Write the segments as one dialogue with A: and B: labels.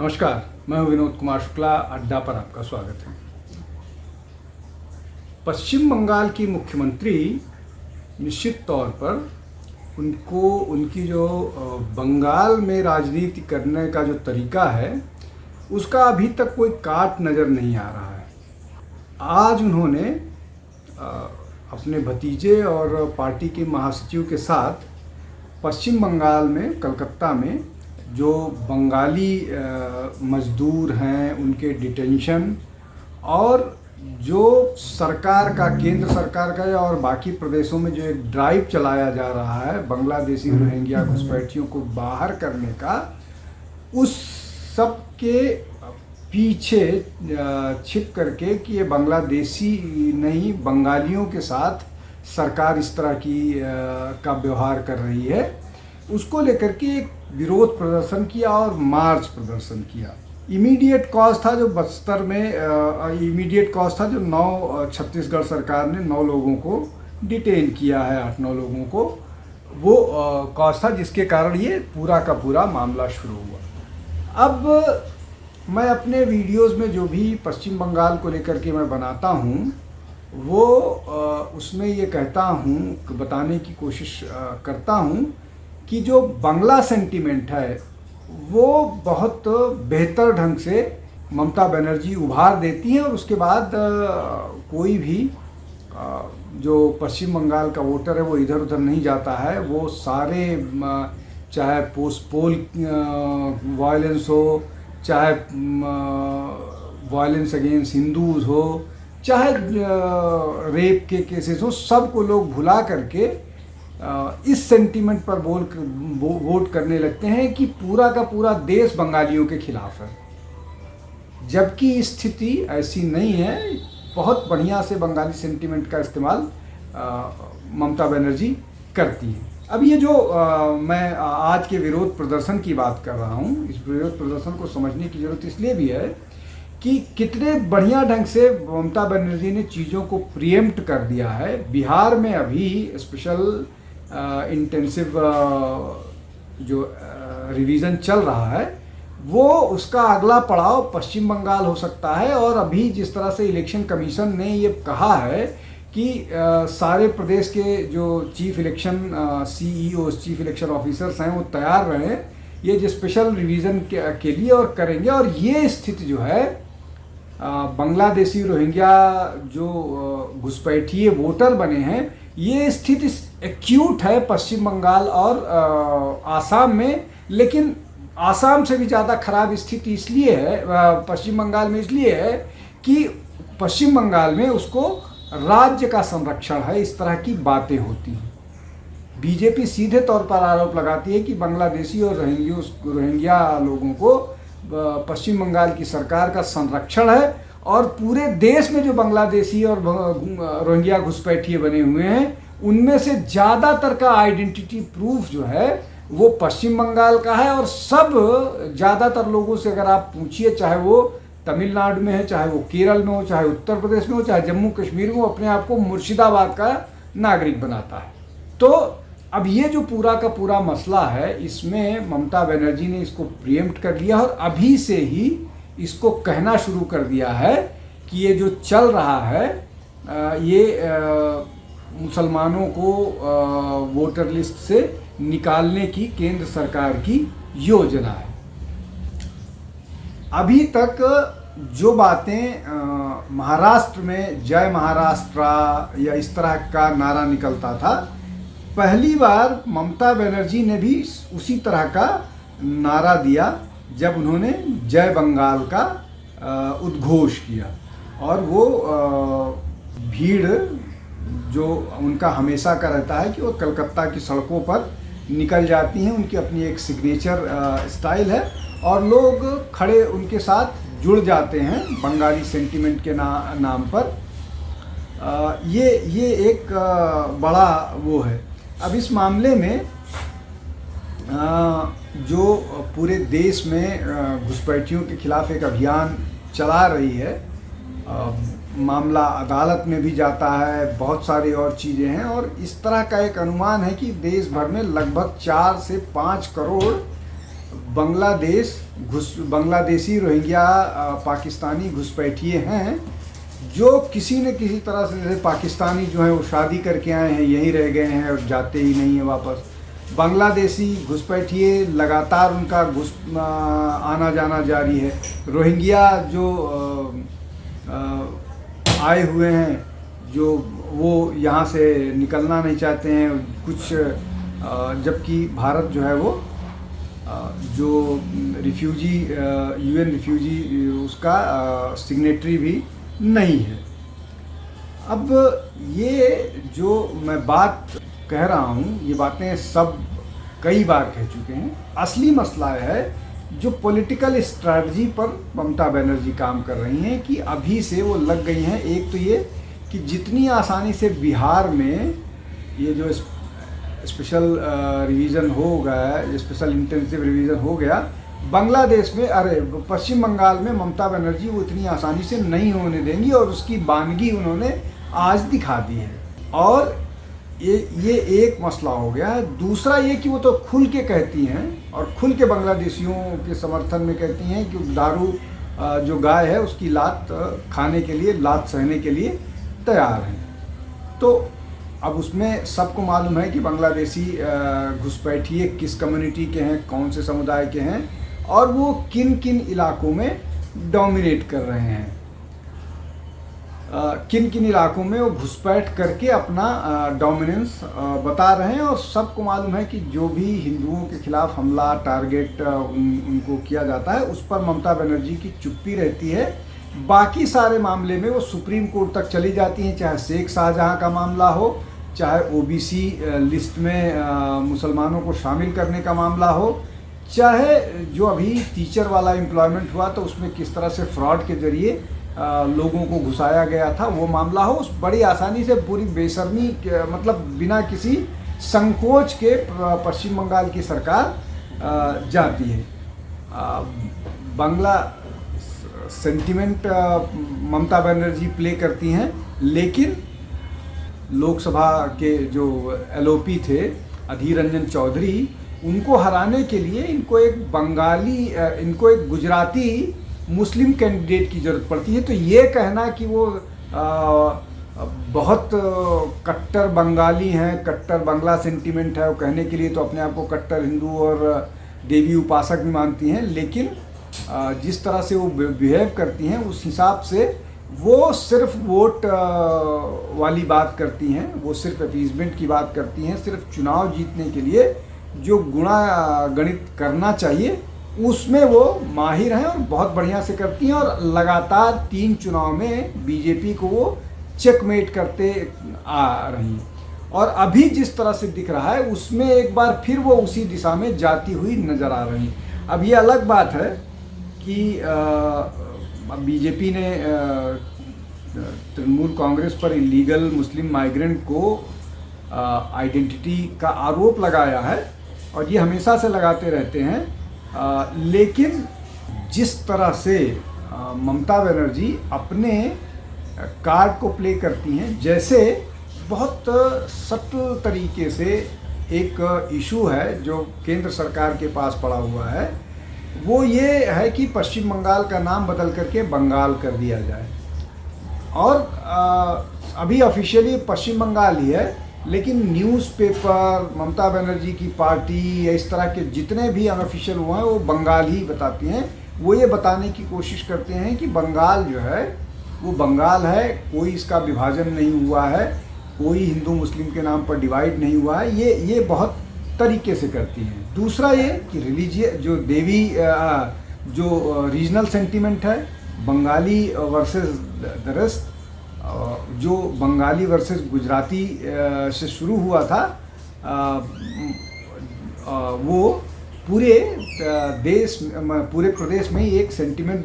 A: नमस्कार, मैं हूं विनोद कुमार शुक्ला। अड्डा पर आपका स्वागत है। पश्चिम बंगाल की मुख्यमंत्री निश्चित तौर पर उनकी जो बंगाल में राजनीति करने का जो तरीका है उसका अभी तक कोई काट नज़र नहीं आ रहा है। आज उन्होंने अपने भतीजे और पार्टी के महासचिव के साथ पश्चिम बंगाल में कलकत्ता में जो बंगाली मज़दूर हैं उनके डिटेंशन और जो सरकार का, केंद्र सरकार का और बाकी प्रदेशों में जो एक ड्राइव चलाया जा रहा है बांग्लादेशी रोहिंग्या घुसपैठियों को बाहर करने का, उस सब के पीछे छिप करके कि ये बांग्लादेशी नहीं बंगालियों के साथ सरकार इस तरह की का व्यवहार कर रही है, उसको लेकर के एक विरोध प्रदर्शन किया और मार्च प्रदर्शन किया। इमीडिएट कॉज था जो बस्तर में इमीडिएट कॉज था जो 9 छत्तीसगढ़ सरकार ने 9 लोगों को डिटेन किया है, 8-9 लोगों को, वो कॉज था जिसके कारण ये पूरा का पूरा मामला शुरू हुआ। अब मैं अपने वीडियोस में जो भी पश्चिम बंगाल को लेकर के मैं बनाता हूँ वो उसमें ये कहता हूँ, बताने की कोशिश करता हूँ कि जो बांग्ला सेंटीमेंट है वो बहुत बेहतर ढंग से ममता बनर्जी उभार देती हैं और उसके बाद कोई भी जो पश्चिम बंगाल का वोटर है वो इधर उधर नहीं जाता है। वो सारे चाहे पोल वायलेंस हो, चाहे वायलेंस अगेंस्ट हिंदूज हो, चाहे रेप के केसेस हो, सबको लोग भुला करके इस सेंटीमेंट पर वोट करने लगते हैं कि पूरा का पूरा देश बंगालियों के खिलाफ है, जबकि स्थिति ऐसी नहीं है। बहुत बढ़िया से बंगाली सेंटीमेंट का इस्तेमाल ममता बनर्जी करती है। अब ये जो मैं आज के विरोध प्रदर्शन की बात कर रहा हूँ, इस विरोध प्रदर्शन को समझने की जरूरत इसलिए भी है कि कितने बढ़िया ढंग से ममता बनर्जी ने चीज़ों को प्रीएम्प्ट कर दिया है। बिहार में अभी स्पेशल इंटेंसिव जो रिवीजन चल रहा है वो उसका अगला पड़ाव पश्चिम बंगाल हो सकता है। और अभी जिस तरह से इलेक्शन कमीशन ने ये कहा है कि सारे प्रदेश के जो chief election CEO chief election officers हैं वो तैयार रहें ये जो स्पेशल रिवीजन के लिए और करेंगे। और ये स्थिति जो है बांग्लादेशी रोहिंग्या जो घुसपैठिए वोटर बने हैं, ये स्थिति एक्यूट है पश्चिम बंगाल और आसाम में। लेकिन आसाम से भी ज़्यादा खराब स्थिति इसलिए है पश्चिम बंगाल में, इसलिए है कि पश्चिम बंगाल में उसको राज्य का संरक्षण है, इस तरह की बातें होती हैं। बीजेपी सीधे तौर पर आरोप लगाती है कि बांग्लादेशी और रोहिंग्या लोगों को पश्चिम बंगाल की सरकार का संरक्षण है और पूरे देश में जो बांग्लादेशी और रोहिंग्या घुसपैठिए बने हुए हैं उनमें से ज़्यादातर का आइडेंटिटी प्रूफ जो है वो पश्चिम बंगाल का है। और सब ज़्यादातर लोगों से अगर आप पूछिए, चाहे वो तमिलनाडु में है, चाहे वो केरल में हो, चाहे उत्तर प्रदेश में हो, चाहे जम्मू कश्मीर में हो, अपने आप को मुर्शिदाबाद का नागरिक बनाता है। तो अब ये जो पूरा का पूरा मसला है इसमें ममता बनर्जी ने इसको प्रीएम्प्ट कर लिया और अभी से ही इसको कहना शुरू कर दिया है कि ये जो चल रहा है ये मुसलमानों को वोटर लिस्ट से निकालने की केंद्र सरकार की योजना है। अभी तक जो बातें महाराष्ट्र में जय महाराष्ट्र या इस तरह का नारा निकलता था, पहली बार ममता बनर्जी ने भी उसी तरह का नारा दिया जब उन्होंने जय बंगाल का उद्घोष किया। और वो भीड़ जो उनका हमेशा का रहता है कि वो कलकत्ता की सड़कों पर निकल जाती हैं, उनकी अपनी एक सिग्नेचर स्टाइल है और लोग खड़े उनके साथ जुड़ जाते हैं बंगाली सेंटीमेंट के नाम पर। ये एक बड़ा वो है। अब इस मामले में जो पूरे देश में घुसपैठियों के खिलाफ एक अभियान चला रही है, मामला अदालत में भी जाता है, बहुत सारी और चीज़ें हैं और इस तरह का एक अनुमान है कि देश भर में लगभग 4 से 5 करोड़ बांग्लादेशी रोहिंग्या पाकिस्तानी घुसपैठिए हैं जो किसी न किसी तरह से, जैसे पाकिस्तानी जो हैं वो शादी करके आए हैं, यहीं रह गए हैं और जाते ही नहीं हैं वापस। बांग्लादेशी घुसपैठिए लगातार उनका आना जाना जारी है। रोहिंग्या जो आए हुए हैं, जो वो यहाँ से निकलना नहीं चाहते हैं कुछ, जबकि भारत जो है वो जो रिफ्यूजी UN रिफ्यूजी उसका सिग्नेटरी भी नहीं है। अब ये जो मैं बात कह रहा हूँ, ये बातें सब कई बार कह चुके हैं। असली मसला है जो पॉलिटिकल स्ट्रैटेजी पर ममता बनर्जी काम कर रही हैं कि अभी से वो लग गई हैं। एक तो ये कि जितनी आसानी से बिहार में ये जो स्पेशल रिवीजन हो गया, स्पेशल इंटेंसिव रिवीजन हो गया, बांग्लादेश में, पश्चिम बंगाल में ममता बनर्जी वो इतनी आसानी से नहीं होने देंगी और उसकी बानगी उन्होंने आज दिखा दी है। और ये एक मसला हो गया है। दूसरा ये कि वो तो खुल के कहती हैं और खुल के बांग्लादेशियों के समर्थन में कहती हैं कि दारू जो गाय है उसकी लात खाने के लिए, लात सहने के लिए तैयार हैं। तो अब उसमें सबको मालूम है कि बांग्लादेशी घुसपैठिए किस कम्युनिटी के हैं, कौन से समुदाय के हैं और वो किन किन इलाकों में डोमिनेट कर रहे हैं, किन किन इलाकों में वो घुसपैठ करके अपना डोमिनेंस बता रहे हैं। और सबको मालूम है कि जो भी हिंदुओं के खिलाफ हमला, टारगेट उनको किया जाता है, उस पर ममता बनर्जी की चुप्पी रहती है। बाकी सारे मामले में वो सुप्रीम कोर्ट तक चली जाती हैं, चाहे शेख शाहजहां का मामला हो, चाहे OBC लिस्ट में मुसलमानों को शामिल करने का मामला हो, चाहे जो अभी टीचर वाला एम्प्लॉयमेंट हुआ तो उसमें किस तरह से फ्रॉड के जरिए लोगों को घुसाया गया था वो मामला हो। उस बड़ी आसानी से पूरी बेशर्मी मतलब बिना किसी संकोच के पश्चिम बंगाल की सरकार जाती है। बांग्ला सेंटिमेंट ममता बनर्जी प्ले करती हैं, लेकिन लोकसभा के जो LOP थे अधीर रंजन चौधरी, उनको हराने के लिए इनको एक गुजराती मुस्लिम कैंडिडेट की ज़रूरत पड़ती है। तो ये कहना कि वो बहुत कट्टर बंगाली हैं, कट्टर बांग्ला सेंटिमेंट है, वो कहने के लिए तो अपने आप को कट्टर हिंदू और देवी उपासक भी मानती हैं, लेकिन जिस तरह से वो बिहेव करती हैं उस हिसाब से वो सिर्फ वोट वाली बात करती हैं, वो सिर्फ अपीजमेंट की बात करती हैं। सिर्फ चुनाव जीतने के लिए जो गणित करना चाहिए उसमें वो माहिर हैं और बहुत बढ़िया से करती हैं। और लगातार 3 चुनाव में बीजेपी को वो चेकमेट करते आ रही हैं। और अभी जिस तरह से दिख रहा है उसमें एक बार फिर वो उसी दिशा में जाती हुई नज़र आ रही हैं। अब ये अलग बात है कि बीजेपी ने तृणमूल कांग्रेस पर इलीगल मुस्लिम माइग्रेंट को आइडेंटिटी का आरोप लगाया है और ये हमेशा से लगाते रहते हैं। लेकिन जिस तरह से ममता बनर्जी अपने कार्ड को प्ले करती हैं, जैसे बहुत सटल तरीके से एक इशू है जो केंद्र सरकार के पास पड़ा हुआ है, वो ये है कि पश्चिम बंगाल का नाम बदल करके बंगाल कर दिया जाए। और अभी ऑफिशियली पश्चिम बंगाल ही है, लेकिन न्यूज़पेपर, ममता बनर्जी की पार्टी या इस तरह के जितने भी अनऑफिशियल हुए हैं वो बंगाल ही बताती हैं। वो ये बताने की कोशिश करते हैं कि बंगाल जो है वो बंगाल है, कोई इसका विभाजन नहीं हुआ है, कोई हिंदू मुस्लिम के नाम पर डिवाइड नहीं हुआ है। ये बहुत तरीके से करती हैं। दूसरा ये कि रिलीजियस जो देवी जो रीजनल सेंटीमेंट है, बंगाली वर्सेस द रेस्ट, जो बंगाली वर्सेस गुजराती से शुरू हुआ था, वो पूरे पूरे प्रदेश में एक सेंटीमेंट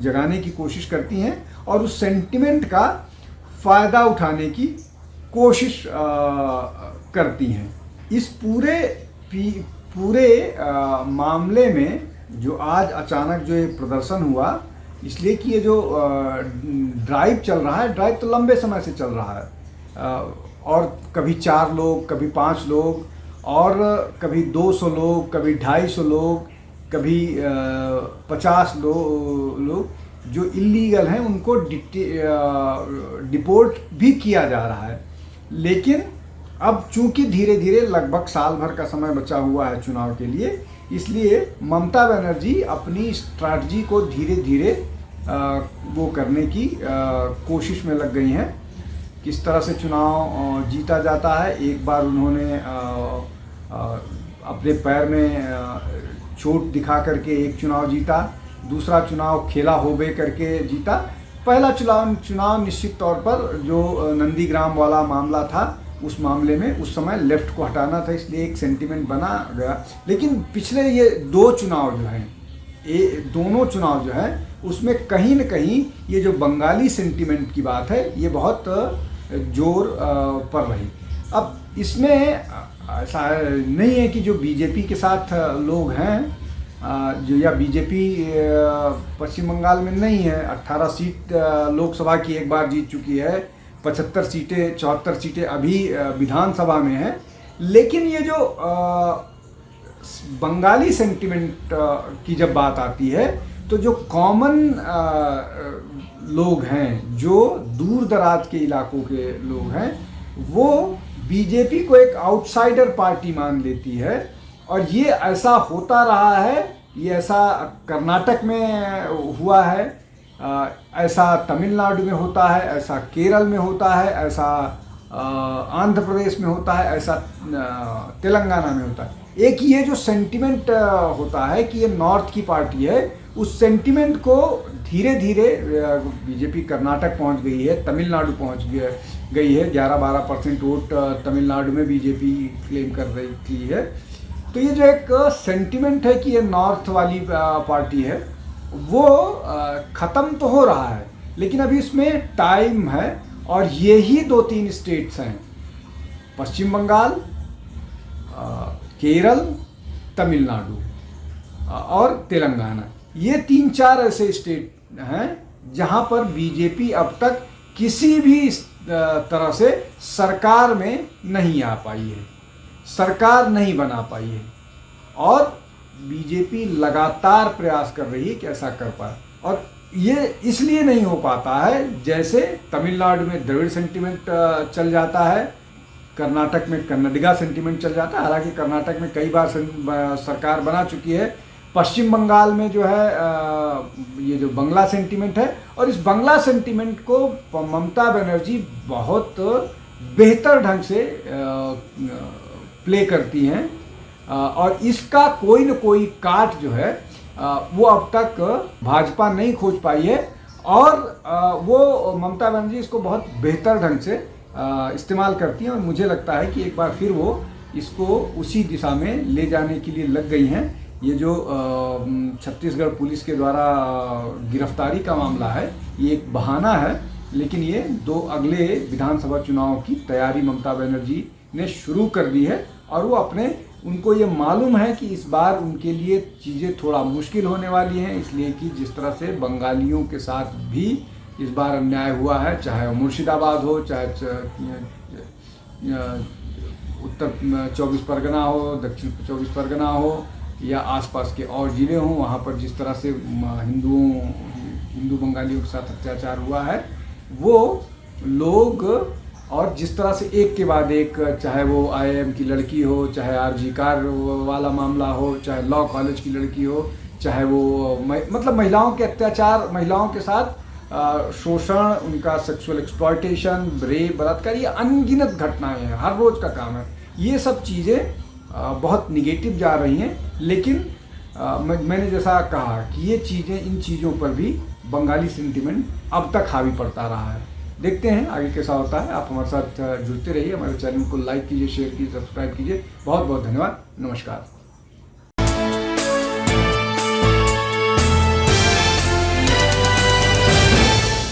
A: जगाने की कोशिश करती हैं और उस सेंटीमेंट का फ़ायदा उठाने की कोशिश करती हैं। इस पूरे मामले में जो आज अचानक जो ये प्रदर्शन हुआ, इसलिए कि ये जो ड्राइव चल रहा है, ड्राइव तो लंबे समय से चल रहा है और कभी 4 लोग, कभी 5 लोग और कभी 200 लोग, कभी 250 लोग, कभी 50 लोग जो इलीगल हैं उनको डिपोर्ट भी किया जा रहा है। लेकिन अब चूंकि धीरे धीरे लगभग साल भर का समय बचा हुआ है चुनाव के लिए, इसलिए ममता बनर्जी अपनी स्ट्रैटेजी को धीरे धीरे वो करने की कोशिश में लग गई हैं। किस तरह से चुनाव जीता जाता है। एक बार उन्होंने अपने पैर में चोट दिखा करके एक चुनाव जीता, दूसरा चुनाव खेला होबे करके जीता। पहला चुनाव निश्चित तौर पर जो नंदीग्राम वाला मामला था, उस मामले में उस समय लेफ्ट को हटाना था, इसलिए एक सेंटिमेंट बना गया। लेकिन पिछले ये दो चुनाव जो हैं, दोनों चुनाव जो है उसमें कहीं न कहीं ये जो बंगाली सेंटिमेंट की बात है ये बहुत जोर पर रही। अब इसमें ऐसा नहीं है कि जो बीजेपी के साथ लोग हैं जो, या बीजेपी पश्चिम बंगाल में नहीं है। 18 सीट लोकसभा की एक बार जीत चुकी है, 74 सीटें 74 सीटें अभी विधानसभा में हैं। लेकिन ये जो बंगाली सेंटिमेंट की जब बात आती है तो जो कॉमन लोग हैं, जो दूर दराज के इलाकों के लोग हैं, वो बीजेपी को एक आउटसाइडर पार्टी मान लेती है। और ये ऐसा होता रहा है, ये ऐसा कर्नाटक में हुआ है, ऐसा तमिलनाडु में होता है, ऐसा केरल में होता है, ऐसा आंध्र प्रदेश में होता है, ऐसा तेलंगाना में होता है। एक ये जो सेंटिमेंट होता है कि ये नॉर्थ की पार्टी है, उस सेंटिमेंट को धीरे धीरे बीजेपी कर्नाटक पहुंच गई है, तमिलनाडु पहुंच गई है। 11-12% वोट तमिलनाडु में बीजेपी क्लेम कर रही है। तो ये जो एक सेंटिमेंट है कि ये नॉर्थ वाली पार्टी है, वो ख़त्म तो हो रहा है, लेकिन अभी इसमें टाइम है। और यही 2-3 स्टेट्स हैं, पश्चिम बंगाल, केरल, तमिलनाडु और तेलंगाना। ये 3-4 ऐसे स्टेट हैं जहां पर बीजेपी अब तक किसी भी तरह से सरकार में नहीं आ पाई है, सरकार नहीं बना पाई है। और बीजेपी लगातार प्रयास कर रही है कि ऐसा कर पाए। और ये इसलिए नहीं हो पाता है, जैसे तमिलनाडु में द्रविड़ सेंटिमेंट चल जाता है, कर्नाटक में कन्नडिगा सेंटिमेंट चल जाता है। हालांकि कर्नाटक में कई बार सरकार बना चुकी है। पश्चिम बंगाल में जो है ये जो बंगला सेंटिमेंट है, और इस बंगला सेंटिमेंट को ममता बनर्जी बहुत बेहतर ढंग से प्ले करती हैं। और इसका कोई न कोई काट जो है वो अब तक भाजपा नहीं खोज पाई है। और वो ममता बनर्जी इसको बहुत बेहतर ढंग से इस्तेमाल करती हैं। और मुझे लगता है कि एक बार फिर वो इसको उसी दिशा में ले जाने के लिए लग गई हैं। ये जो छत्तीसगढ़ पुलिस के द्वारा गिरफ्तारी का मामला है, ये एक बहाना है, लेकिन ये 2 अगले विधानसभा चुनाव की तैयारी ममता बनर्जी ने शुरू कर दी है। और वो उनको ये मालूम है कि इस बार उनके लिए चीज़ें थोड़ा मुश्किल होने वाली हैं, इसलिए कि जिस तरह से बंगालियों के साथ भी इस बार अन्याय हुआ है, चाहे मुर्शिदाबाद हो, चाहे उत्तर 24 परगना हो, दक्षिण 24 परगना हो, या आसपास के और ज़िले हों, वहाँ पर जिस तरह से हिंदू बंगालियों के साथ अत्याचार हुआ है, वो लोग, और जिस तरह से एक के बाद एक, चाहे वो IIM की लड़की हो, चाहे RG कार वाला मामला हो, चाहे लॉ कॉलेज की लड़की हो, चाहे वो मतलब महिलाओं के अत्याचार, महिलाओं के साथ शोषण, उनका सेक्सुअल एक्सप्लॉयटेशन, रेप, बलात्कार, ये अनगिनत घटनाएं हैं, हर रोज़ का काम है। ये सब चीज़ें बहुत निगेटिव जा रही हैं। लेकिन मैंने जैसा कहा कि ये चीज़ें, इन चीज़ों पर भी बंगाली सेंटिमेंट अब तक हावी पड़ता रहा है। देखते हैं आगे कैसा होता है। आप हमारे साथ जुड़ते रहिए, हमारे चैनल को लाइक कीजिए, शेयर कीजिए, सब्सक्राइब कीजिए। बहुत बहुत धन्यवाद। नमस्कार।